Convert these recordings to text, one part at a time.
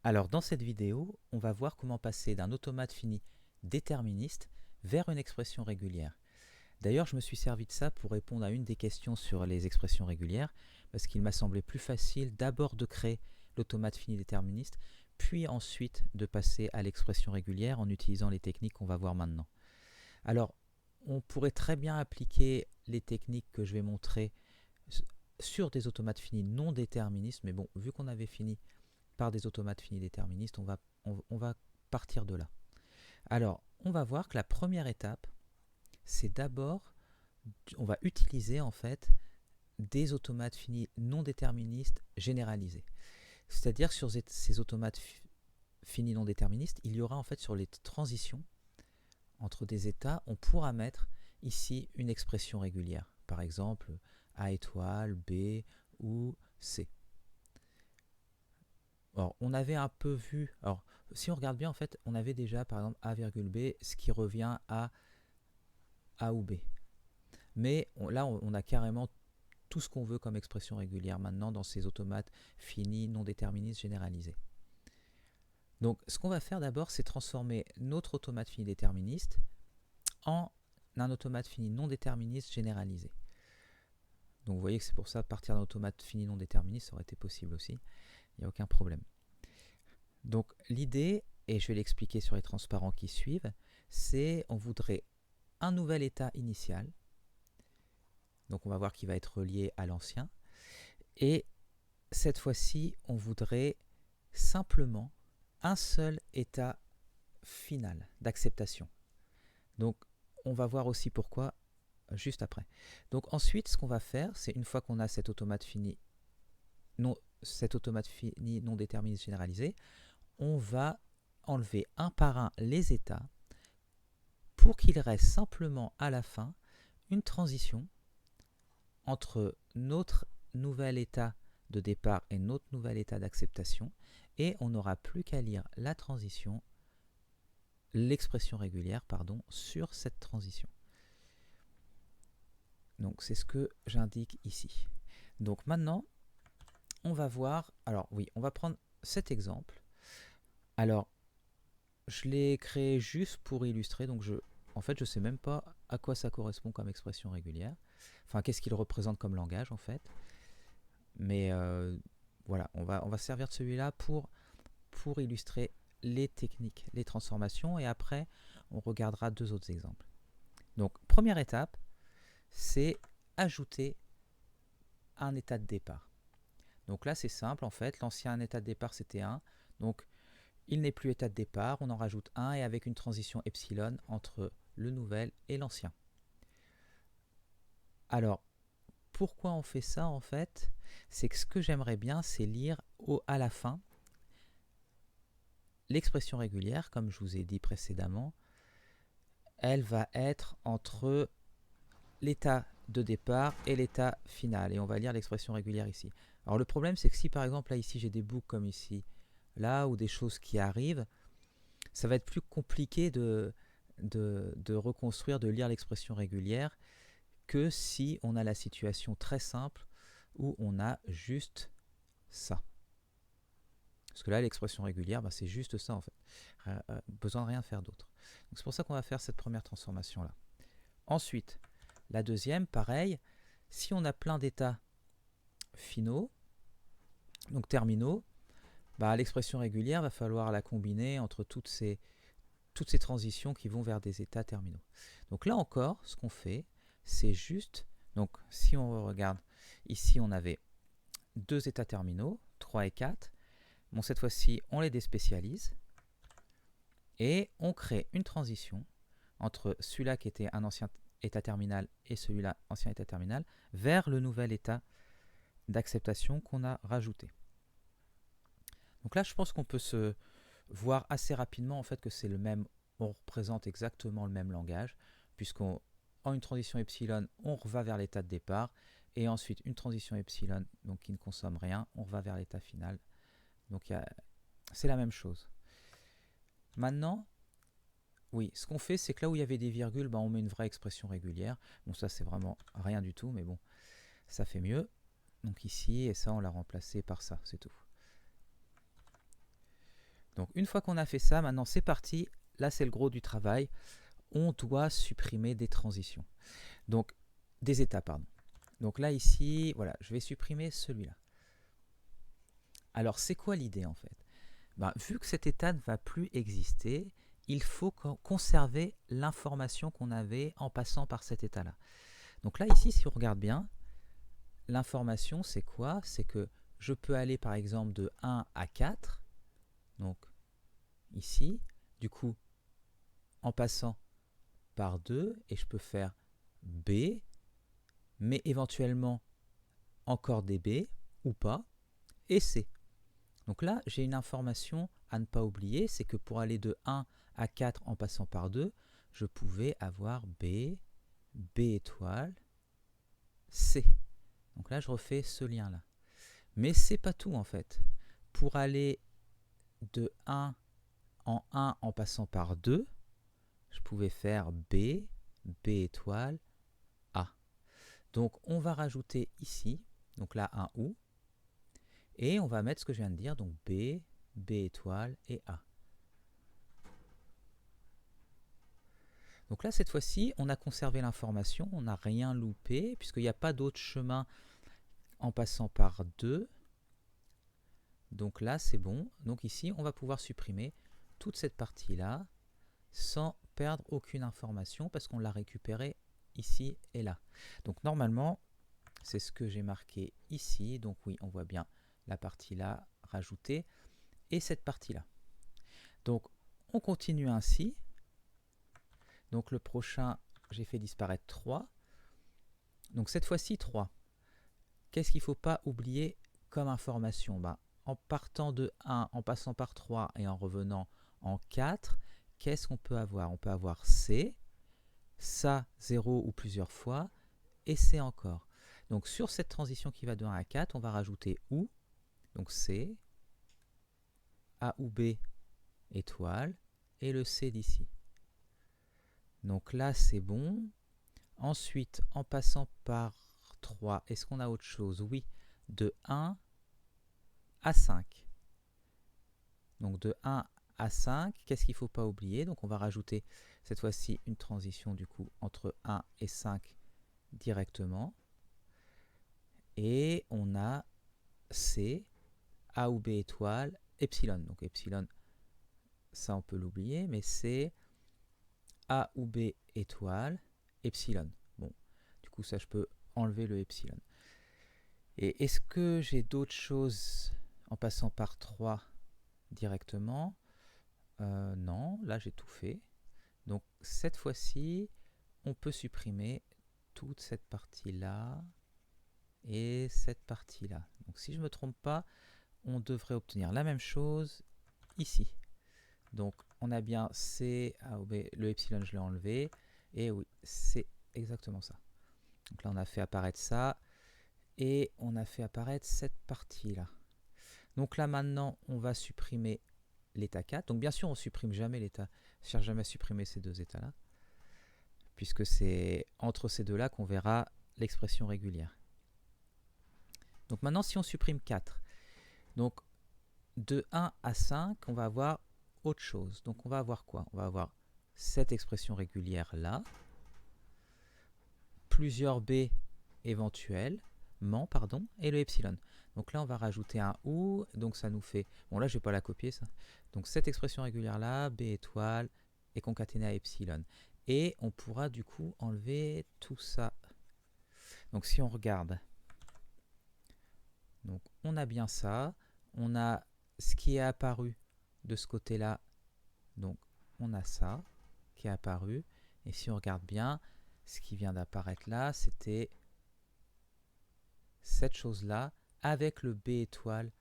Alors dans cette vidéo, on va voir comment passer d'un automate fini déterministe vers une expression régulière. D'ailleurs, je me suis servi de ça pour répondre à une des questions sur les expressions régulières, parce qu'il m'a semblé plus facile d'abord de créer l'automate fini déterministe, puis ensuite de passer à l'expression régulière en utilisant les techniques qu'on va voir maintenant. Alors, on pourrait très bien appliquer les techniques que je vais montrer sur des automates finis non déterministes, mais bon, vu qu'on avait fini par des automates finis déterministes, on va partir de là. Alors, on va voir que la première étape, c'est d'abord, on va utiliser en fait des automates finis non déterministes généralisés. C'est-à-dire sur ces automates finis non déterministes, il y aura en fait sur les transitions entre des états, on pourra mettre ici une expression régulière. Par exemple, A étoile, B ou C. Alors, on avait un peu vu, alors si on regarde bien en fait, on avait déjà par exemple A, B, ce qui revient à A ou B. Mais là, on a carrément tout ce qu'on veut comme expression régulière maintenant dans ces automates finis, non déterministes, généralisés. Donc, ce qu'on va faire d'abord, c'est transformer notre automate fini déterministe en un automate fini non déterministe généralisé. Donc, vous voyez que c'est pour ça, partir d'un automate fini non déterministe, ça aurait été possible aussi. Il n'y a aucun problème. Donc, l'idée, et je vais l'expliquer sur les transparents qui suivent, c'est on voudrait un nouvel état initial. Donc on va voir qu'il va être relié à l'ancien. Et cette fois-ci, on voudrait simplement un seul état final d'acceptation. Donc on va voir aussi pourquoi juste après. Donc ensuite, ce qu'on va faire, c'est une fois qu'on a cet automate fini non déterministe généralisé, on va enlever un par un les états pour qu'il reste simplement à la fin une transition entre notre nouvel état de départ et notre nouvel état d'acceptation, et on n'aura plus qu'à lire la transition, l'expression régulière, pardon, sur cette transition. Donc c'est ce que j'indique ici. Donc maintenant, on va voir, alors oui, on va prendre cet exemple. Alors, je l'ai créé juste pour illustrer, donc en fait, je ne sais même pas à quoi ça correspond comme expression régulière. Enfin, qu'est-ce qu'il représente comme langage, en fait. Mais voilà, on va servir de celui-là pour illustrer les techniques, les transformations, et après, on regardera deux autres exemples. Donc, première étape, c'est ajouter un état de départ. Donc là, c'est simple, en fait, l'ancien état de départ, c'était 1. Donc, il n'est plus état de départ, on en rajoute 1, et avec une transition epsilon entre le nouvel et l'ancien. Alors, pourquoi on fait ça, en fait? C'est que ce que j'aimerais bien, c'est lire à la fin l'expression régulière, comme je vous ai dit précédemment, elle va être entre l'état de départ et l'état final. Et on va lire l'expression régulière ici. Alors le problème, c'est que si par exemple, là ici, j'ai des boucles comme ici, là, ou des choses qui arrivent, ça va être plus compliqué de reconstruire, de lire l'expression régulière, que si on a la situation très simple où on a juste ça. Parce que là, l'expression régulière, c'est juste ça en fait. Besoin de rien faire d'autre. Donc c'est pour ça qu'on va faire cette première transformation-là. Ensuite, la deuxième, pareil, si on a plein d'états finaux, donc terminaux, l'expression régulière va falloir la combiner entre toutes ces transitions qui vont vers des états terminaux. Donc là encore, ce qu'on fait, c'est juste, donc si on regarde, ici on avait deux états terminaux, 3 et 4. Bon, cette fois-ci, on les déspécialise et on crée une transition entre celui-là qui était un ancien état terminal et celui-là, ancien état terminal, vers le nouvel état d'acceptation qu'on a rajouté. Donc là, je pense qu'on peut se voir assez rapidement en fait que c'est le même, on représente exactement le même langage, puisqu'en une transition epsilon, on va vers l'état de départ, et ensuite une transition epsilon, donc qui ne consomme rien, on va vers l'état final. Donc c'est la même chose. Maintenant, oui, ce qu'on fait, c'est que là où il y avait des virgules, on met une vraie expression régulière. Bon, ça c'est vraiment rien du tout, mais bon, ça fait mieux. Donc ici, et ça on l'a remplacé par ça, c'est tout. Donc une fois qu'on a fait ça, maintenant c'est parti. Là, c'est le gros du travail. On doit supprimer des transitions. Donc, des états, pardon. Donc là, ici, voilà, je vais supprimer celui-là. Alors, c'est quoi l'idée en fait? Vu que cet état ne va plus exister, il faut conserver l'information qu'on avait en passant par cet état-là. Donc là, ici, si on regarde bien, l'information, c'est quoi? C'est que je peux aller par exemple de 1 à 4, donc ici, du coup, en passant par 2, et je peux faire B, mais éventuellement encore des B, ou pas, et C. Donc là, j'ai une information à ne pas oublier, c'est que pour aller de 1 à 4 en passant par 2, je pouvais avoir B, B étoile, C. Donc là, je refais ce lien-là. Mais c'est pas tout en fait. Pour aller de 1 en passant par 2, je pouvais faire B, B étoile, A. Donc on va rajouter ici, donc là un OU, et on va mettre ce que je viens de dire, donc B, B étoile et A. Donc là, cette fois-ci, on a conservé l'information, on n'a rien loupé, puisqu'il n'y a pas d'autre chemin en passant par 2. Donc là, c'est bon. Donc ici, on va pouvoir supprimer toute cette partie-là sans perdre aucune information, parce qu'on l'a récupérée ici et là. Donc normalement, c'est ce que j'ai marqué ici. Donc oui, on voit bien la partie là rajoutée et cette partie-là. Donc on continue ainsi. Donc le prochain, j'ai fait disparaître 3. Donc cette fois-ci 3. Qu'est-ce qu'il ne faut pas oublier comme information? En partant de 1, en passant par 3 et en revenant en 4, qu'est-ce qu'on peut avoir? On peut avoir C, ça 0 ou plusieurs fois, et C encore. Donc sur cette transition qui va de 1 à 4, on va rajouter OU, donc C, A ou B étoile, et le C d'ici. Donc là, c'est bon. Ensuite, en passant par 3, est-ce qu'on a autre chose? Oui, de 1 à 5. Donc de 1 à 5, qu'est-ce qu'il ne faut pas oublier? Donc on va rajouter cette fois-ci une transition du coup entre 1 et 5 directement. Et on a C, A ou B étoile, epsilon. Donc epsilon, ça on peut l'oublier, mais c'est A ou B étoile, epsilon. Bon, du coup ça je peux enlever le epsilon. Et est-ce que j'ai d'autres choses en passant par 3 directement? Non, là j'ai tout fait. Donc cette fois-ci, on peut supprimer toute cette partie-là et cette partie-là. Donc si je ne me trompe pas, on devrait obtenir la même chose ici. Donc on a bien C, A ou B, le epsilon je l'ai enlevé, et oui, c'est exactement ça. Donc là on a fait apparaître ça, et on a fait apparaître cette partie-là. Donc là maintenant, on va supprimer l'état 4. Donc bien sûr, on ne supprime jamais l'état, je ne cherche jamais à supprimer ces deux états-là, puisque c'est entre ces deux-là qu'on verra l'expression régulière. Donc maintenant, si on supprime 4, donc de 1 à 5, on va avoir autre chose. Donc on va avoir quoi? On va avoir cette expression régulière là, plusieurs b éventuellement, pardon, et le epsilon. Donc là, on va rajouter un ou, donc ça nous fait... Bon, là, je ne vais pas la copier, ça. Donc cette expression régulière là, b étoile, est concaténée à epsilon. Et on pourra du coup enlever tout ça. Donc si on regarde, donc on a bien ça, on a ce qui est apparu de ce côté-là, donc on a ça qui est apparu, et si on regarde bien, ce qui vient d'apparaître là, c'était cette chose-là, avec le B étoile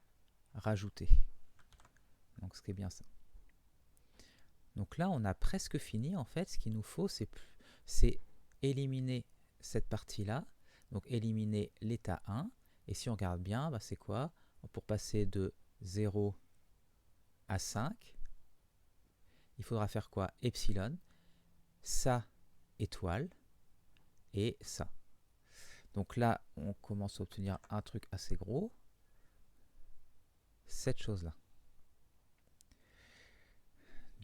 rajouté. Donc ce qui est bien ça. Donc là, on a presque fini, en fait, ce qu'il nous faut, c'est éliminer cette partie-là, donc éliminer l'état 1, et si on regarde bien, c'est quoi? Pour passer de 0 à 5, il faudra faire quoi? Epsilon, ça, étoile, et ça. Donc là, on commence à obtenir un truc assez gros, cette chose-là.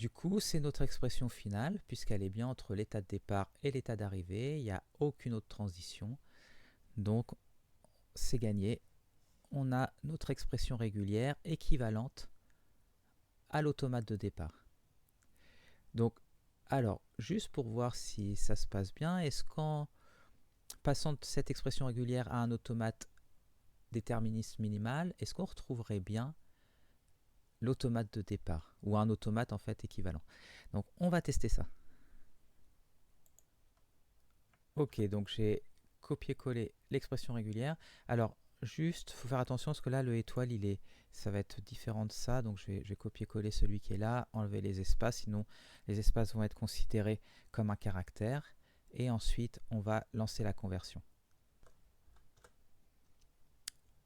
Du coup, c'est notre expression finale, puisqu'elle est bien entre l'état de départ et l'état d'arrivée. Il n'y a aucune autre transition. Donc, c'est gagné. On a notre expression régulière équivalente à l'automate de départ. Donc, alors, juste pour voir si ça se passe bien, est-ce qu'en passant de cette expression régulière à un automate déterministe minimal, est-ce qu'on retrouverait bien l'automate de départ ou un automate en fait équivalent? Donc, on va tester ça. Ok, donc j'ai copié-collé l'expression régulière. Alors, juste, il faut faire attention parce que là, le étoile, ça va être différent de ça. Donc, je vais copier-coller celui qui est là, enlever les espaces, sinon les espaces vont être considérés comme un caractère. Et ensuite, on va lancer la conversion.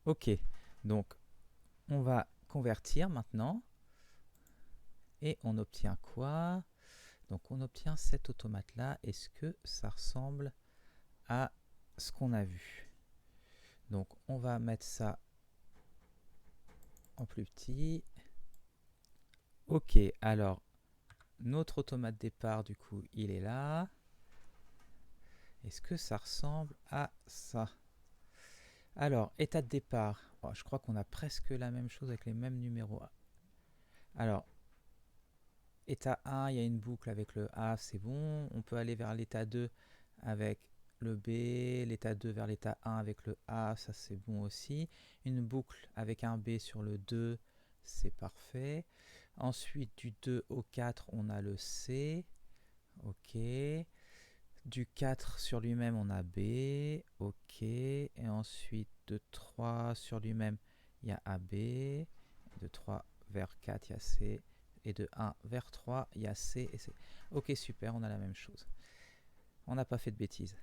Ok, donc on va convertir maintenant. Et on obtient quoi? Donc, on obtient cet automate-là. Est-ce que ça ressemble à ce qu'on a vu? Donc, on va mettre ça en plus petit. Ok, alors notre automate départ, du coup, il est là. Est-ce que ça ressemble à ça? Alors, état de départ. Oh, je crois qu'on a presque la même chose avec les mêmes numéros. Alors, état 1, il y a une boucle avec le A, c'est bon. On peut aller vers l'état 2 avec le B, l'état 2 vers l'état 1 avec le A, ça c'est bon aussi. Une boucle avec un B sur le 2, c'est parfait. Ensuite, du 2 au 4, on a le C. Ok. Du 4 sur lui-même, on a B. Ok. Et ensuite, de 3 sur lui-même, il y a AB. De 3 vers 4, il y a C. Et de 1 vers 3, il y a C et C. Ok, super, on a la même chose. On n'a pas fait de bêtises.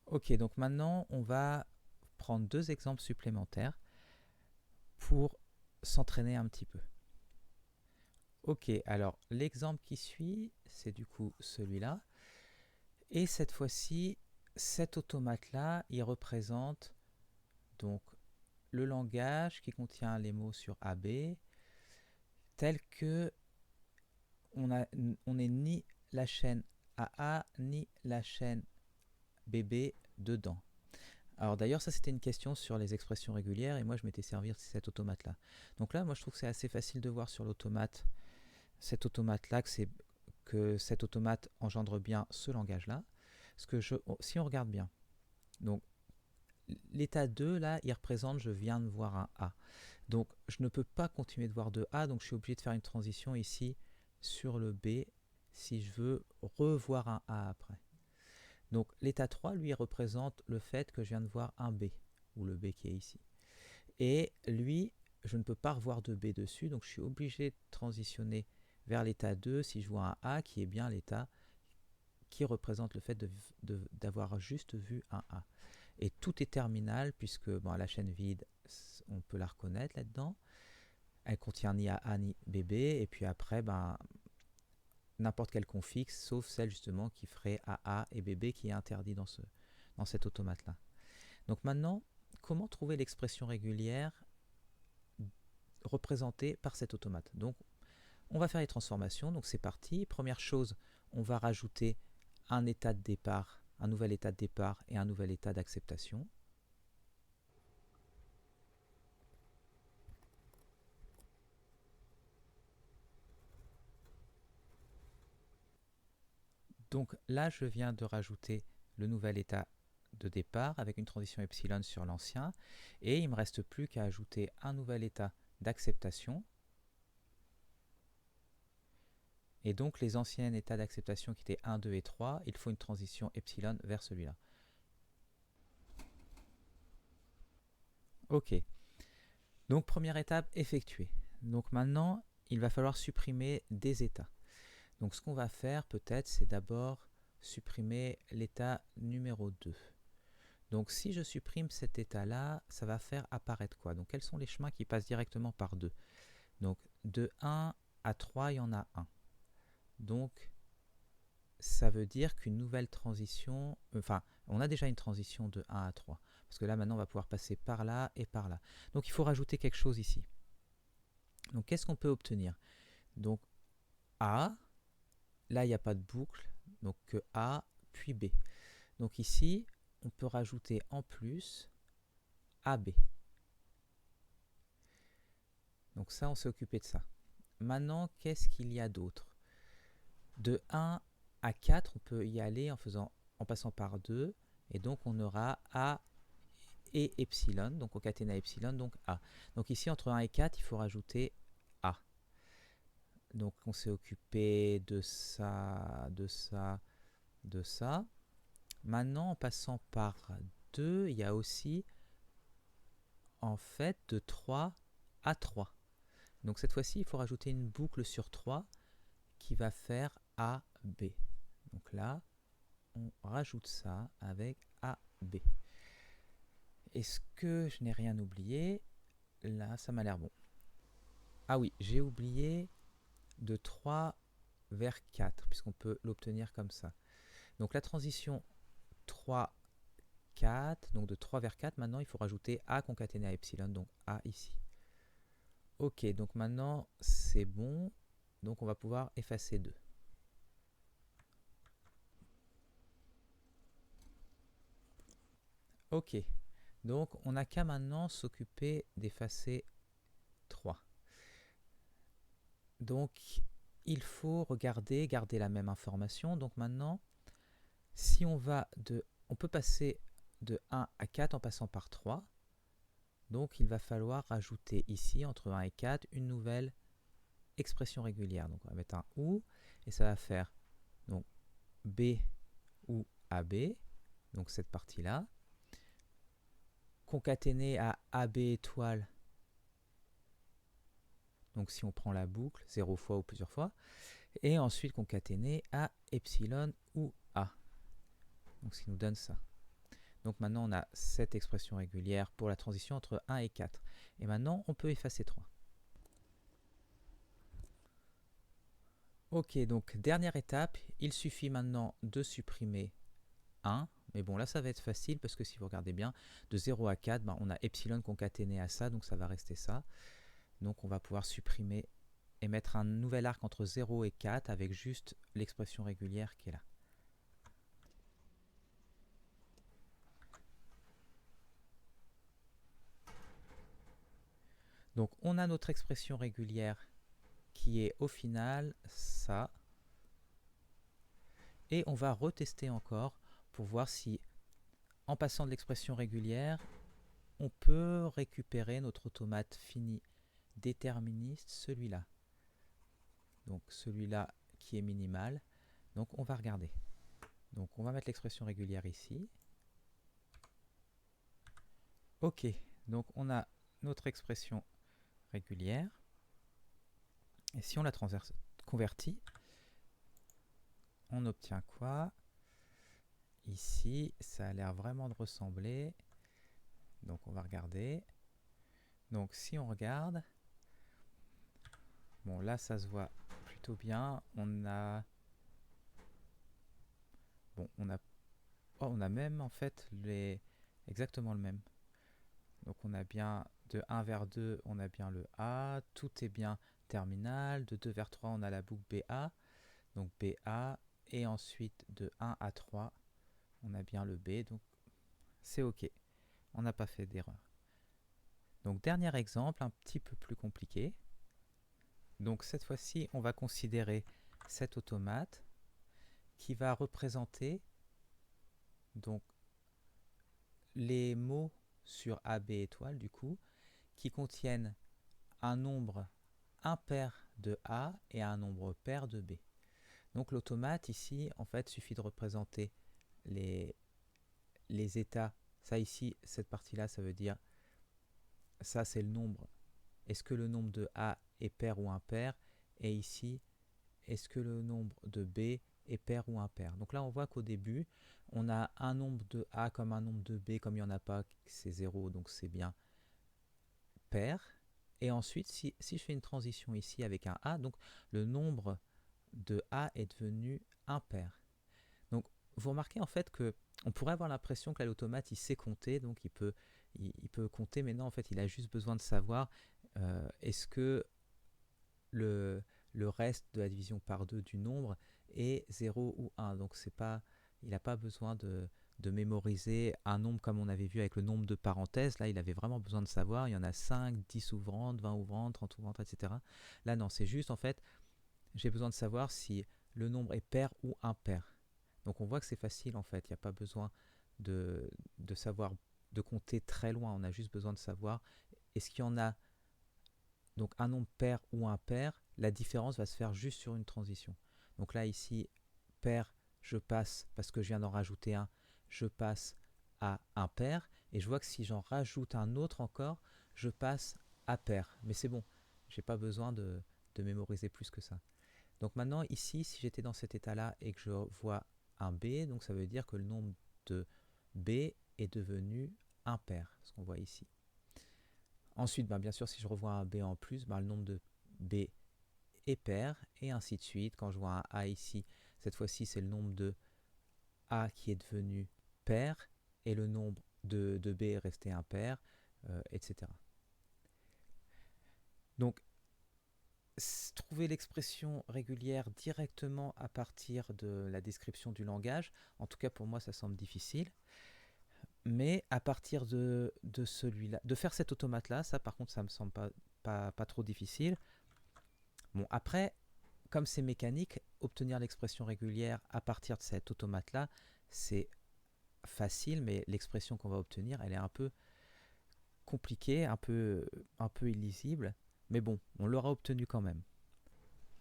Ok, donc maintenant, on va prendre deux exemples supplémentaires pour s'entraîner un petit peu. Ok, alors l'exemple qui suit, c'est du coup celui-là. Et cette fois-ci, cet automate-là, il représente donc le langage qui contient les mots sur AB, tel que on n'est ni la chaîne AA ni la chaîne BB dedans. Alors d'ailleurs, ça c'était une question sur les expressions régulières et moi je m'étais servi de cet automate-là. Donc là, moi je trouve que c'est assez facile de voir sur l'automate, cet automate-là, que cet automate engendre bien ce langage-là. Parce que si on regarde bien, donc l'état 2 là, il représente je viens de voir un A. Donc je ne peux pas continuer de voir de A, donc je suis obligé de faire une transition ici sur le B si je veux revoir un A après. Donc l'état 3, lui, représente le fait que je viens de voir un B, ou le B qui est ici. Et lui, je ne peux pas revoir de B dessus, donc je suis obligé de transitionner vers l'état 2 si je vois un A qui est bien l'état qui représente le fait d'avoir juste vu un A. Et tout est terminal, puisque bon, la chaîne vide, on peut la reconnaître là-dedans. Elle contient ni AA ni BB, et puis après, n'importe quel config, sauf celle justement qui ferait AA et BB qui est interdit dans cet automate-là. Donc maintenant, comment trouver l'expression régulière représentée par cet automate? Donc on va faire les transformations, donc c'est parti. Première chose, on va rajouter un état de départ, un nouvel état de départ et un nouvel état d'acceptation. Donc là, je viens de rajouter le nouvel état de départ avec une transition epsilon sur l'ancien, et il ne me reste plus qu'à ajouter un nouvel état d'acceptation. Et donc les anciens états d'acceptation qui étaient 1, 2 et 3, il faut une transition epsilon vers celui-là. Ok. Donc première étape effectuée. Donc maintenant, il va falloir supprimer des états. Donc ce qu'on va faire peut-être, c'est d'abord supprimer l'état numéro 2. Donc si je supprime cet état-là, ça va faire apparaître quoi? Donc quels sont les chemins qui passent directement par 2? Donc de 1 à 3, il y en a 1. Donc ça veut dire qu'une nouvelle transition, enfin on a déjà une transition de 1 à 3. Parce que là maintenant on va pouvoir passer par là et par là. Donc il faut rajouter quelque chose ici. Donc qu'est-ce qu'on peut obtenir? Donc A. Là, il n'y a pas de boucle, donc que A, puis B. Donc ici, on peut rajouter en plus AB. Donc ça, on s'est occupé de ça. Maintenant, qu'est-ce qu'il y a d'autre? De 1 à 4, on peut y aller en passant par 2, et donc on aura A et epsilon, donc on catène à epsilon, donc A. Donc ici, entre 1 et 4, il faut rajouter A. Donc on s'est occupé de ça, de ça, de ça. Maintenant, en passant par 2, il y a aussi, en fait, de 3 à 3. Donc cette fois-ci, il faut rajouter une boucle sur 3 qui va faire AB. Donc là, on rajoute ça avec AB. Est-ce que je n'ai rien oublié? Là, ça m'a l'air bon. Ah oui, j'ai oublié de 3 vers 4, puisqu'on peut l'obtenir comme ça. Donc la transition 3, 4, donc de 3 vers 4, maintenant il faut rajouter A concaténé à epsilon, donc A ici. Ok, donc maintenant c'est bon, donc on va pouvoir effacer 2. Ok, donc on n'a qu'à maintenant s'occuper d'effacer 3. Donc il faut garder la même information. Donc maintenant, si on on peut passer de 1 à 4 en passant par 3. Donc il va falloir rajouter ici, entre 1 et 4, une nouvelle expression régulière. Donc on va mettre un OU, et ça va faire donc B ou AB, donc cette partie-là, concaténé à AB étoile, donc si on prend la boucle, 0 fois ou plusieurs fois, et ensuite concaténé à epsilon ou A. Donc ce qui nous donne ça. Donc maintenant on a cette expression régulière pour la transition entre 1 et 4. Et maintenant on peut effacer 3. Ok, donc dernière étape, il suffit maintenant de supprimer 1. Mais bon, là ça va être facile parce que si vous regardez bien, de 0 à 4, ben, on a epsilon concaténé à ça, donc ça va rester ça. Donc on va pouvoir supprimer et mettre un nouvel arc entre 0 et 4 avec juste l'expression régulière qui est là. Donc on a notre expression régulière qui est au final ça. Et on va retester encore pour voir si, en passant de l'expression régulière, on peut récupérer notre automate fini déterministe, celui-là. Donc celui-là qui est minimal. Donc on va regarder. Donc on va mettre l'expression régulière ici. Ok, donc on a notre expression régulière. Et si on la convertit, on obtient quoi? Ici, ça a l'air vraiment de ressembler. Donc on va regarder. Donc si on regarde, bon là ça se voit plutôt bien. On a même en fait exactement le même. Donc on a bien de 1 vers 2, on a bien le A, tout est bien terminal. De 2 vers 3, on a la boucle BA, donc BA, et ensuite de 1 à 3, on a bien le B, donc c'est OK. On n'a pas fait d'erreur. Donc dernier exemple, un petit peu plus compliqué. Donc cette fois-ci, on va considérer cet automate qui va représenter donc les mots sur AB étoile du coup qui contiennent un nombre impair de A et un nombre pair de B. Donc l'automate ici, en fait, suffit de représenter les états. Ça ici, cette partie-là, ça veut dire, ça c'est le nombre. Est-ce que le nombre de A est pair ou impair? Et ici, est-ce que le nombre de B est pair ou impair? Donc là, on voit qu'au début, on a un nombre de A comme un nombre de B, comme il n'y en a pas, c'est 0, donc c'est bien pair. Et ensuite, si je fais une transition ici avec un A, donc le nombre de A est devenu impair. Donc vous remarquez en fait que on pourrait avoir l'impression que l'automate il sait compter, donc il peut compter, mais non, en fait il a juste besoin de savoir est-ce que le reste de la division par 2 du nombre est 0 ou 1. Donc il n'a pas besoin de mémoriser un nombre comme on avait vu avec le nombre de parenthèses. Là, il avait vraiment besoin de savoir, il y en a 5, 10 ouvrantes, 20 ouvrantes, 30 ouvrantes, etc. Là, non, c'est juste, en fait, j'ai besoin de savoir si le nombre est pair ou impair. Donc on voit que c'est facile, en fait. Il n'y a pas besoin de savoir, de compter très loin. On a juste besoin de savoir, est-ce qu'il y en a donc un nombre pair ou impair. La différence va se faire juste sur une transition. Donc là, ici, pair, je passe, parce que je viens d'en rajouter un, je passe à impair. Et je vois que si j'en rajoute un autre encore, je passe à pair. Mais c'est bon, j'ai pas besoin de mémoriser plus que ça. Donc maintenant, ici, si j'étais dans cet état-là et que je vois un B, donc ça veut dire que le nombre de B est devenu impair, ce qu'on voit ici. Ensuite, bien sûr, si je revois un B en plus, le nombre de B est pair, et ainsi de suite. Quand je vois un A ici, cette fois-ci, c'est le nombre de A qui est devenu pair, et le nombre de B est resté impair, etc. Donc, trouver l'expression régulière directement à partir de la description du langage, en tout cas pour moi, ça semble difficile. Mais à partir de celui-là, de faire cet automate-là, ça par contre, ça me semble pas trop difficile. Bon, après, comme c'est mécanique, obtenir l'expression régulière à partir de cet automate-là, c'est facile, mais l'expression qu'on va obtenir, elle est un peu compliquée, un peu illisible. Mais bon, on l'aura obtenue quand même.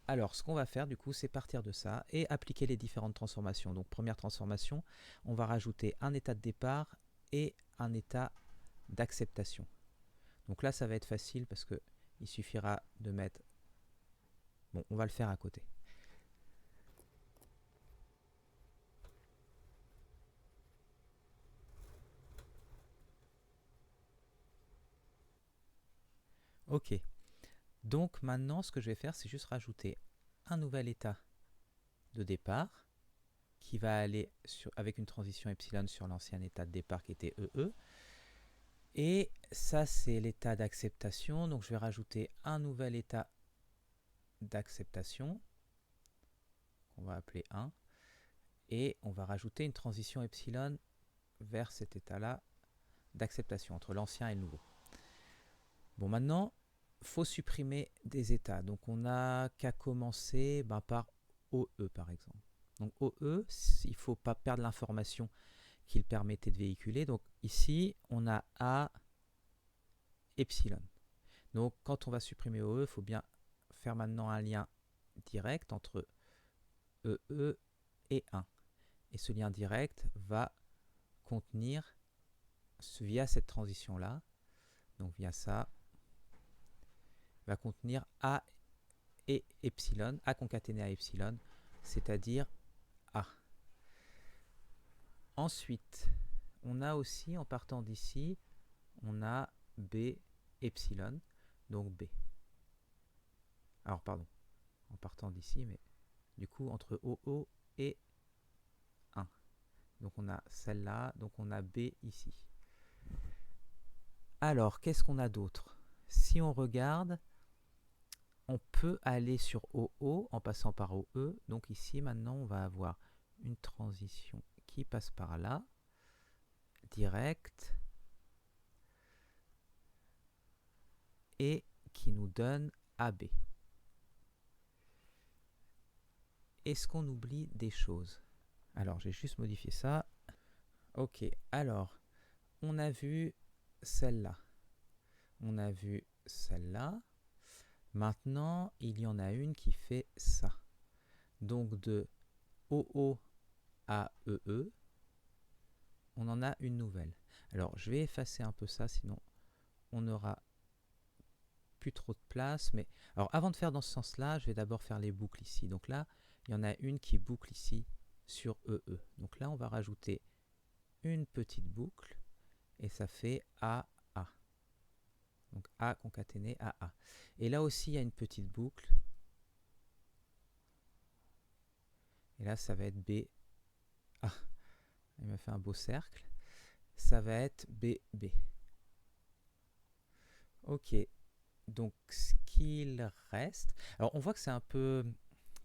Alors, ce qu'on va faire, du coup, c'est partir de ça et appliquer les différentes transformations. Donc, première transformation, on va rajouter un état de départ et un état d'acceptation. Donc là, ça va être facile parce qu'il suffira de mettre... Bon, on va le faire à côté. Ok. Donc maintenant, ce que je vais faire, c'est juste rajouter un nouvel état de départ qui va aller avec une transition epsilon sur l'ancien état de départ qui était EE. Et ça, c'est l'état d'acceptation. Donc je vais rajouter un nouvel état d'acceptation qu'on va appeler 1. Et on va rajouter une transition epsilon vers cet état-là d'acceptation entre l'ancien et le nouveau. Bon, maintenant, il faut supprimer des états. Donc on n'a qu'à commencer par OE par exemple. Donc OE, il ne faut pas perdre l'information qu'il permettait de véhiculer. Donc ici, on a A epsilon. Donc quand on va supprimer OE, il faut bien faire maintenant un lien direct entre EE et 1. Et ce lien direct va contenir, via cette transition-là, donc via ça, va contenir A et epsilon, A concaténé à epsilon, c'est-à-dire A. Ensuite, on a aussi, en partant d'ici, on a B epsilon, donc B. Alors, pardon, en partant d'ici, mais du coup, entre OO et 1. Donc, on a celle-là, donc on a B ici. Alors, qu'est-ce qu'on a d'autre? Si on regarde, on peut aller sur OO en passant par OE. Donc ici, maintenant, on va avoir une transition qui passe par là, direct, et qui nous donne AB. Est-ce qu'on oublie des choses? Alors, j'ai juste modifié ça. Ok, alors, on a vu celle-là. On a vu celle-là. Maintenant, il y en a une qui fait ça. Donc, de OO à EE, on en a une nouvelle. Alors, je vais effacer un peu ça, sinon on n'aura plus trop de place. Mais alors, avant de faire dans ce sens-là, je vais d'abord faire les boucles ici. Donc là, il y en a une qui boucle ici sur EE. Donc là, on va rajouter une petite boucle et ça fait AA. Donc A concaténé à A. Et là aussi, il y a une petite boucle. Et là, ça va être B. Ah, il m'a fait un beau cercle. Ça va être BB. Ok. Donc ce qu'il reste, alors on voit que c'est un peu,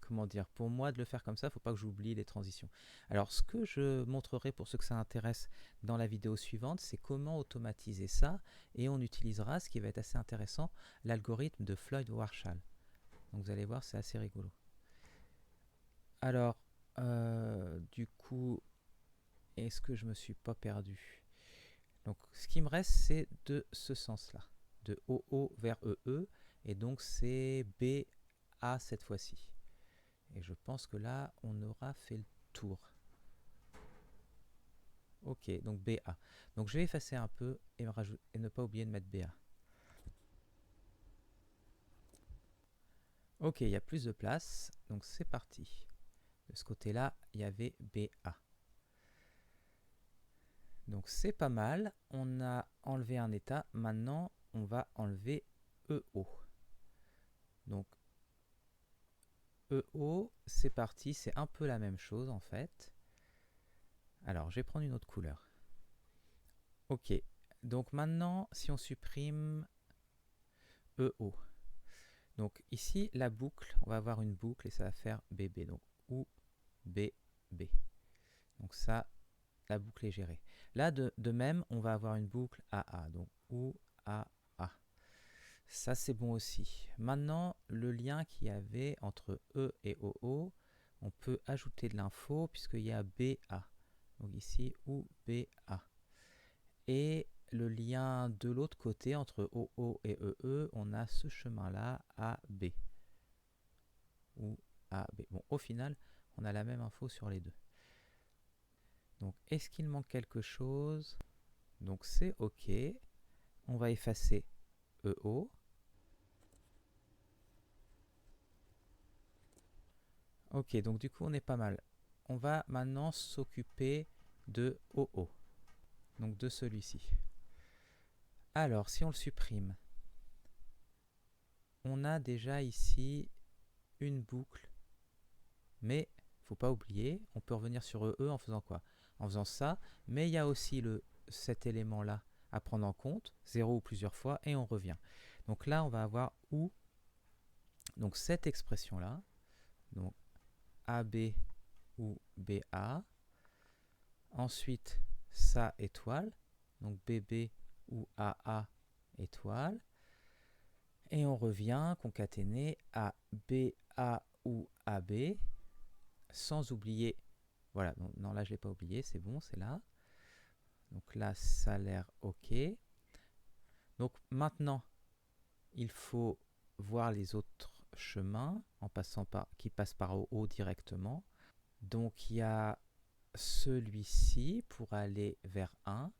comment dire, pour moi de le faire comme ça, il ne faut pas que j'oublie les transitions. Alors ce que je montrerai pour ceux que ça intéresse dans la vidéo suivante, c'est comment automatiser ça, et on utilisera, ce qui va être assez intéressant, l'algorithme de Floyd-Warshall. Donc vous allez voir, c'est assez rigolo. Alors, du coup, est-ce que je me suis pas perdu? Donc ce qui me reste, c'est de ce sens-là, de OO vers EE, et donc c'est BA cette fois-ci. Et je pense que là, on aura fait le tour. Ok, donc BA. Donc je vais effacer un peu et ne pas oublier de mettre BA. Ok, il y a plus de place, donc c'est parti. De ce côté-là, il y avait BA. Donc c'est pas mal, on a enlevé un état, maintenant on va enlever EO. Donc EO, c'est parti, c'est un peu la même chose en fait. Alors je vais prendre une autre couleur. Ok, donc maintenant si on supprime EO, donc ici la boucle, on va avoir une boucle et ça va faire BB, donc OU, BB. Donc ça, la boucle est gérée. Là de même, on va avoir une boucle AA, donc OU, AA. Ça c'est bon aussi. Maintenant, le lien qu'il y avait entre E et OO, on peut ajouter de l'info puisqu'il y a BA. Donc ici, ou BA. Et le lien de l'autre côté entre OO et EE, on a ce chemin-là, AB. Ou AB. Bon, au final, on a la même info sur les deux. Donc, est-ce qu'il manque quelque chose? Donc, c'est OK. On va effacer EO. Ok, donc du coup, on est pas mal. On va maintenant s'occuper de OO. Donc, de celui-ci. Alors, si on le supprime, on a déjà ici une boucle, mais faut pas oublier, on peut revenir sur EE en faisant quoi? En faisant ça, mais il y a aussi cet élément-là à prendre en compte, 0 ou plusieurs fois, et on revient. Donc là, on va avoir OU, donc cette expression-là, donc AB ou BA, ensuite ça étoile, donc BB ou AA étoile, et on revient concaténer à BA ou AB, sans oublier, voilà, non là je ne l'ai pas oublié, c'est bon, c'est là. Donc là, ça a l'air OK. Donc maintenant, il faut voir les autres chemins qui passent par OO directement. Donc il y a celui-ci pour aller vers 1.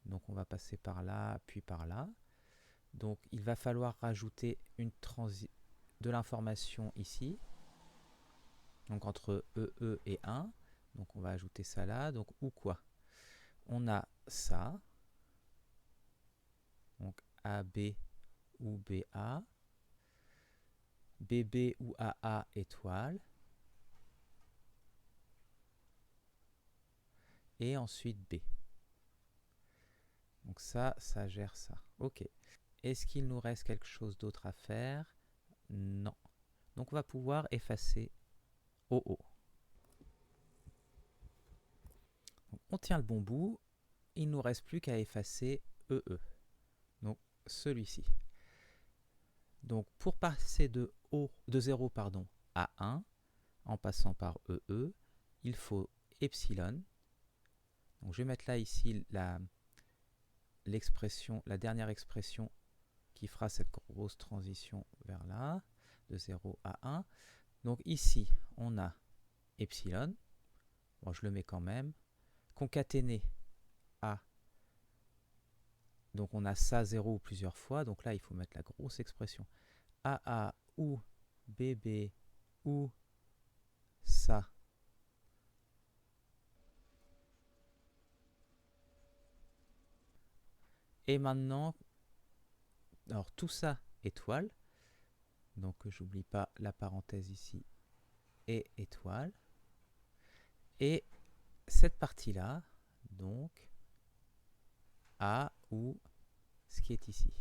Donc on va passer par là, puis par là. Donc il va falloir rajouter de l'information ici. Donc entre EE et 1. Donc on va ajouter ça là. Donc ou quoi? On a ça. Donc AB ou BA. BB ou AA étoile. Et ensuite B. Donc ça gère ça. OK. Est-ce qu'il nous reste quelque chose d'autre à faire? Non. Donc on va pouvoir effacer OO. Donc, on tient le bon bout. Il ne nous reste plus qu'à effacer EE. Donc celui-ci. Donc pour passer de 0 à 1, en passant par EE, il faut epsilon. Donc je vais mettre là ici la dernière expression qui fera cette grosse transition vers là, de 0 à 1. Donc ici, on a epsilon, bon, je le mets quand même, concaténé à, donc on a ça 0 ou plusieurs fois, donc là il faut mettre la grosse expression, AA ou BB ou ça. Et maintenant, alors tout ça étoile, donc j'oublie pas la parenthèse ici, et étoile. Et cette partie-là, donc, A ou ce qui est ici.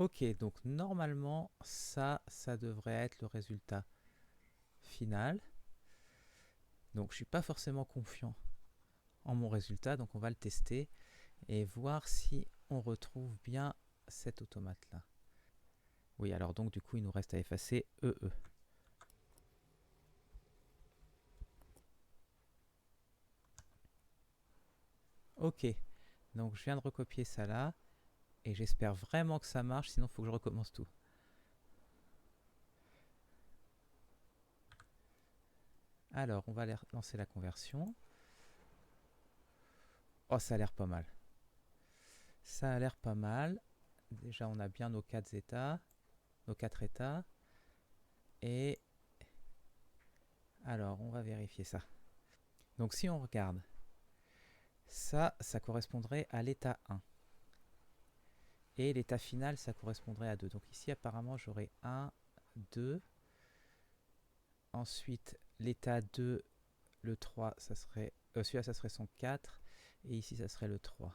Ok, donc normalement, ça devrait être le résultat final. Donc je suis pas forcément confiant en mon résultat, donc on va le tester et voir si on retrouve bien cet automate-là. Oui, alors donc du coup, il nous reste à effacer EE. Ok, donc je viens de recopier ça là, et j'espère vraiment que ça marche, sinon il faut que je recommence tout. Alors, on va lancer la conversion. Oh, ça a l'air pas mal. Ça a l'air pas mal. Déjà, on a bien nos 4 états. Nos 4 états. Et alors, on va vérifier ça. Donc, si on regarde, ça correspondrait à l'état 1. Et l'état final, ça correspondrait à 2. Donc ici, apparemment, j'aurais 1, 2. Ensuite, l'état 2, le 3, ça serait... celui-là, ça serait son 4. Et ici, ça serait le 3.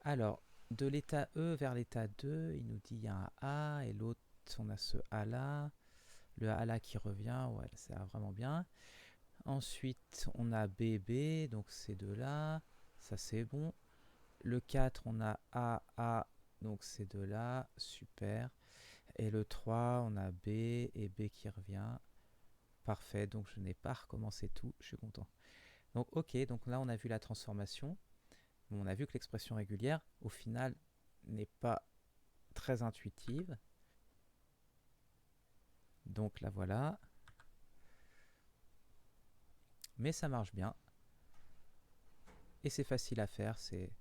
Alors, de l'état E vers l'état 2, il nous dit il y a un A, et l'autre, on a ce A là. Le A là qui revient, ouais, ça va vraiment bien. Ensuite, on a BB, donc ces deux-là, ça c'est bon. Le 4, on a A, donc ces deux-là, super. Et le 3, on a B et B qui revient. Parfait, donc je n'ai pas recommencé tout, je suis content. Donc ok, donc là on a vu la transformation. On a vu que l'expression régulière, au final, n'est pas très intuitive. Donc la voilà. Mais ça marche bien. Et c'est facile à faire, c'est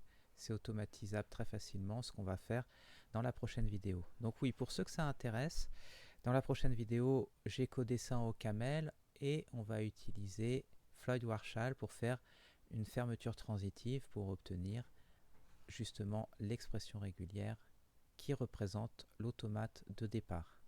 automatisable très facilement, ce qu'on va faire dans la prochaine vidéo. Donc oui, pour ceux que ça intéresse, dans la prochaine vidéo, j'ai codé ça en OCaml et on va utiliser Floyd Warshall pour faire une fermeture transitive pour obtenir justement l'expression régulière qui représente l'automate de départ.